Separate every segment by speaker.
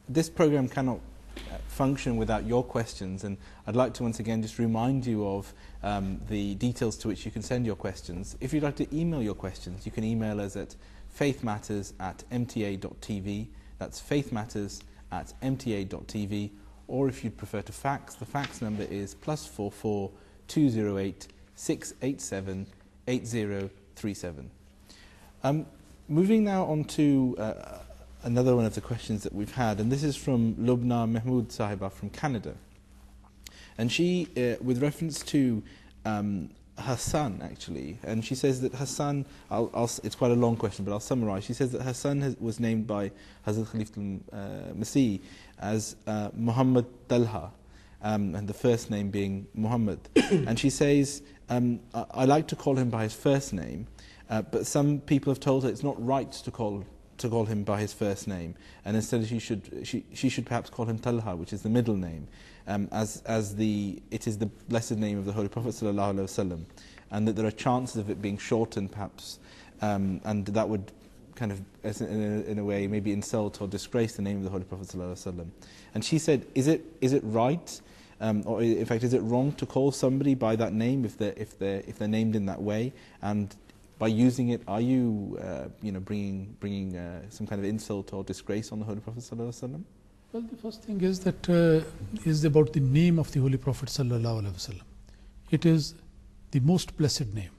Speaker 1: This program cannot function without your questions, and I'd like to once again just remind you of the details to which you can send your questions. If you'd like to email your questions, you can email us at faithmatters@mta.tv. That's faithmatters@mta.tv. Or if you'd prefer to fax, the fax number is +44 208 687 8037. Moving now on to another one of the questions that we've had, and this is from Lubna Mahmood Sahiba from Canada. And she, with reference to her son, actually, and she says that her son, it's quite a long question, but I'll summarize. She says that her son was named by Hazrat Khalifatul Masih as Muhammad Talha, and the first name being Muhammad. And she says, I like to call him by his first name, but some people have told her it's not right to call him by his first name, and instead she should perhaps call him Talha, which is the middle name, as it is the blessed name of the Holy Prophet ﷺ, and that there are chances of it being shortened perhaps, and that would kind of in a way maybe insult or disgrace the name of the Holy Prophet ﷺ. And she said, is it right, or in fact is it wrong to call somebody by that name if they're named in that way? And by using it, are you bringing some kind of insult or disgrace on the Holy Prophet ﷺ?
Speaker 2: Well, the first thing is that is about the name of the Holy Prophet ﷺ. It is the most blessed name.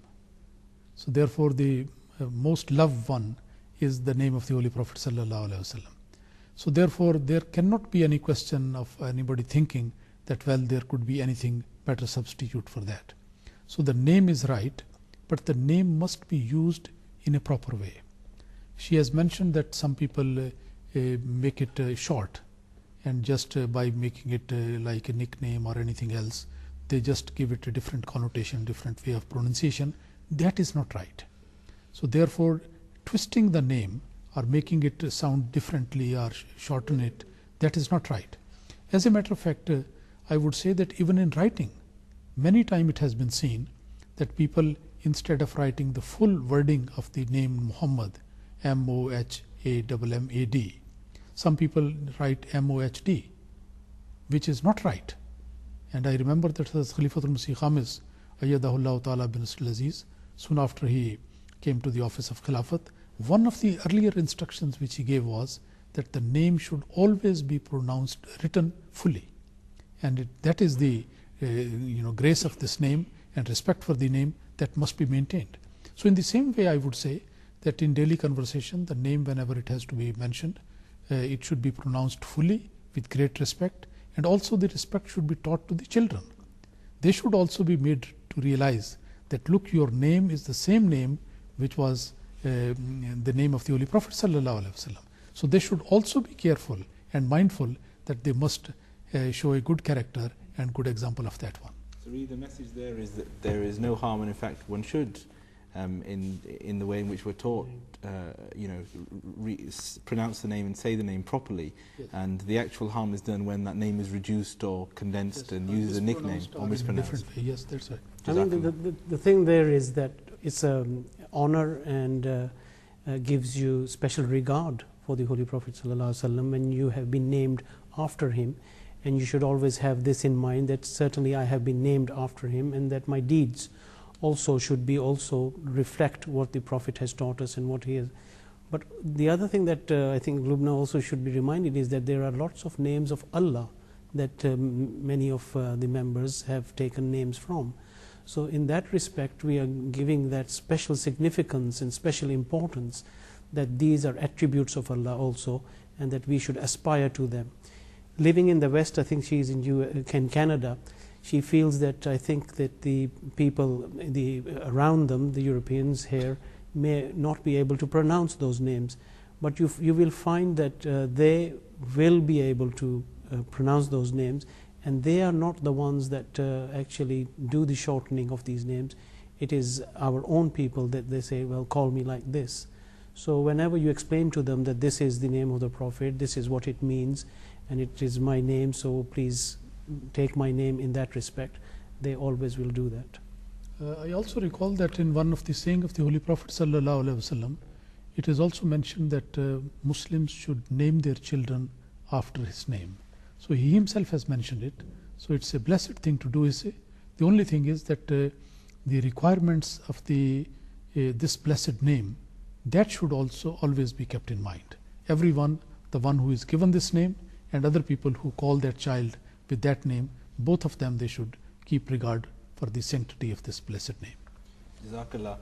Speaker 2: So therefore the most loved one is the name of the Holy Prophet ﷺ. So therefore there cannot be any question of anybody thinking that, well, there could be anything better substitute for that. So the name is right, but the name must be used in a proper way. She has mentioned that some people make it short, and just by making it like a nickname or anything else, they just give it a different connotation, different way of pronunciation. That is not right. So therefore twisting the name or making it sound differently or shorten it, that is not right. As a matter of fact, I would say that even in writing, many times it has been seen that people, instead of writing the full wording of the name Muhammad, Mohammad, some people write Mohd, which is not right. And I remember that Khalifatul Masih Khamis, Ayyadahullah Ta'ala bin Nasrul Aziz, soon after he came to the office of Khilafat, one of the earlier instructions which he gave was that the name should always be written fully. And that is the grace of this name and respect for the name that must be maintained. So in the same way, I would say that in daily conversation, the name, whenever it has to be mentioned, it should be pronounced fully with great respect, and also the respect should be taught to the children. They should also be made to realize that, look, your name is the same name which was the name of the Holy Prophet ﷺ. So they should also be careful and mindful that they must show a good character and good example of that one.
Speaker 1: So really the message there is that there is no harm, and in fact one should, in the way in which we're taught, pronounce the name and say the name properly. Yes. And the actual harm is done when that name is reduced or condensed, yes, and used as a nickname or mispronounced.
Speaker 2: Yes, that's right.
Speaker 3: I mean, the thing there is that it's an honor and gives you special regard for the Holy Prophet ﷺ when you have been named after him. And you should always have this in mind, that certainly I have been named after him, and that my deeds also should be reflect what the Prophet has taught us and what he has. But the other thing that I think Lubna also should be reminded is that there are lots of names of Allah that many of the members have taken names from. So in that respect, we are giving that special significance and special importance, that these are attributes of Allah also, and that we should aspire to them. Living in the West, I think she is in Canada, she feels that I think that the people around them, the Europeans here, may not be able to pronounce those names. But you will find that they will be able to pronounce those names, and they are not the ones that actually do the shortening of these names. It is our own people that they say, well, call me like this. So whenever you explain to them that this is the name of the Prophet, this is what it means, and it is my name, so please take my name in that respect, they always will do that.
Speaker 2: I also recall that in one of the saying of the Holy Prophet ﷺ, it is also mentioned that Muslims should name their children after his name. So he himself has mentioned it. So it's a blessed thing to do. The only thing is that the requirements of this blessed name, that should also always be kept in mind. Everyone, the one who is given this name and other people who call their child with that name, both of them, they should keep regard for the sanctity of this blessed name.
Speaker 1: Jazakallah.